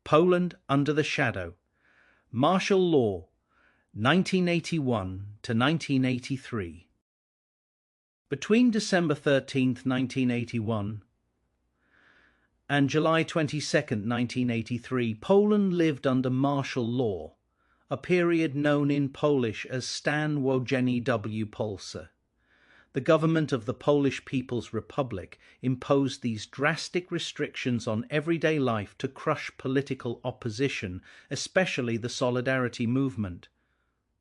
Poland under the Shadow, Martial Law, 1981 to 1983. Between December 13th, 1981 and July 22nd, 1983, Poland lived under martial law, a period known in Polish as Stan Wojenny w Polsce. The government of the Polish People's Republic imposed these drastic restrictions on everyday life to crush political opposition, especially the Solidarity movement.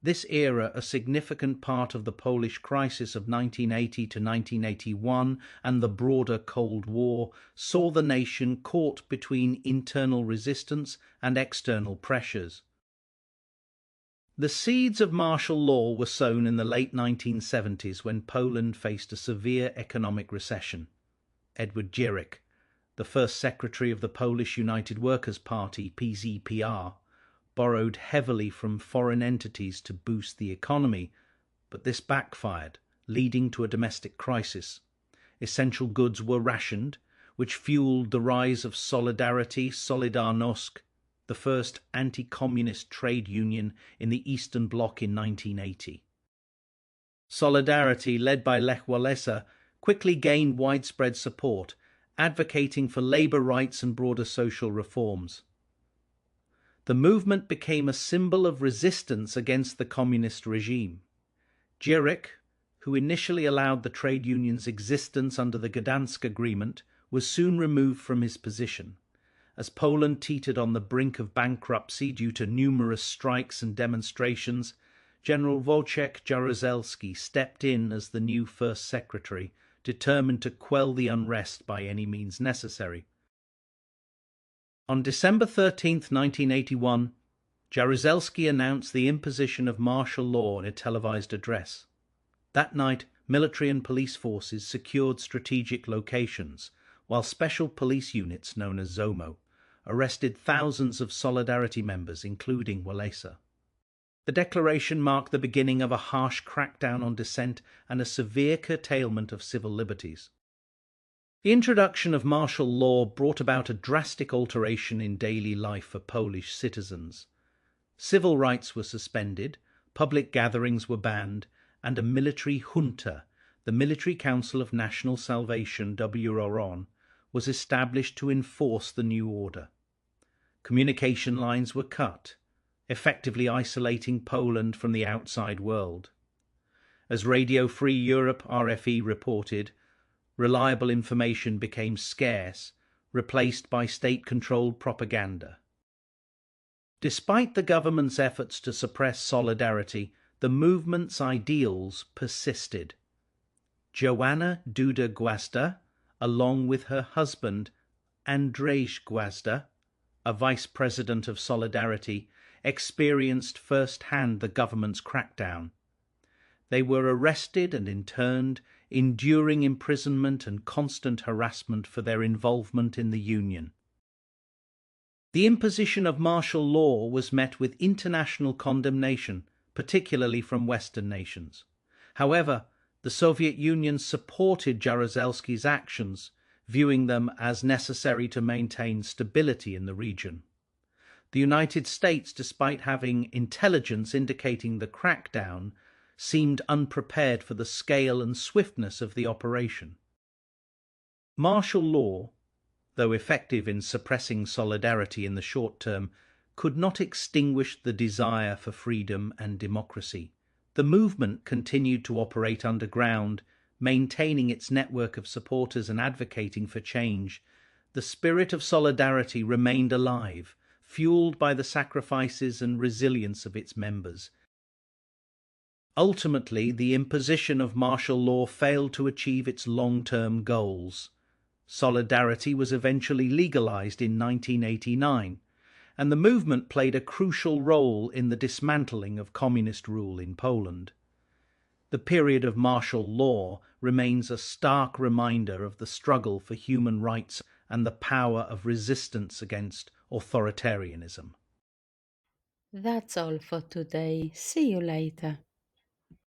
This era, a significant part of the Polish crisis of 1980 to 1981 and the broader Cold War, saw the nation caught between internal resistance and external pressures. The seeds of martial law were sown in the late 1970s when Poland faced a severe economic recession. Edward Gierek, the first secretary of the Polish United Workers' Party, PZPR, borrowed heavily from foreign entities to boost the economy, but this backfired, leading to a domestic crisis. Essential goods were rationed, which fueled the rise of Solidarity, Solidarność, the first anti-communist trade union in the Eastern Bloc in 1980. Solidarity, led by Lech Wałęsa, quickly gained widespread support, advocating for labor rights and broader social reforms. The movement became a symbol of resistance against the communist regime. Gierek, who initially allowed the trade union's existence under the Gdansk Agreement, was soon removed from his position. As Poland teetered on the brink of bankruptcy due to numerous strikes and demonstrations, General Wojciech Jaruzelski stepped in as the new First Secretary, determined to quell the unrest by any means necessary. On December 13, 1981, Jaruzelski announced the imposition of martial law in a televised address. That night, military and police forces secured strategic locations, while special police units known as ZOMO arrested thousands of Solidarity members, including Wałęsa. The declaration marked the beginning of a harsh crackdown on dissent and a severe curtailment of civil liberties. The introduction of martial law brought about a drastic alteration in daily life for Polish citizens. Civil rights were suspended, public gatherings were banned, and a military junta, the Military Council of National Salvation (WRON), was established to enforce the new order. Communication lines were cut, effectively isolating Poland from the outside world. As Radio Free Europe (RFE) reported, reliable information became scarce, replaced by state-controlled propaganda. Despite the government's efforts to suppress Solidarity, the movement's ideals persisted. Joanna Duda Gwazda, along with her husband Andrzej Gwazda, a vice president of Solidarity, experienced firsthand the government's crackdown. They were arrested and interned, enduring imprisonment and constant harassment for their involvement in the union. The imposition of martial law was met with international condemnation, particularly from Western nations. However, the Soviet Union supported Jaruzelski's actions, viewing them as necessary to maintain stability in the region. The United States, despite having intelligence indicating the crackdown, seemed unprepared for the scale and swiftness of the operation. Martial law, though effective in suppressing Solidarity in the short term, could not extinguish the desire for freedom and democracy. The movement continued to operate underground, maintaining its network of supporters and advocating for change. The spirit of Solidarity remained alive, fueled by the sacrifices and resilience of its members. Ultimately, the imposition of martial law failed to achieve its long-term goals. Solidarity was eventually legalized in 1989, and the movement played a crucial role in the dismantling of communist rule in Poland. The period of martial law remains a stark reminder of the struggle for human rights and the power of resistance against authoritarianism. That's all for today. See you later.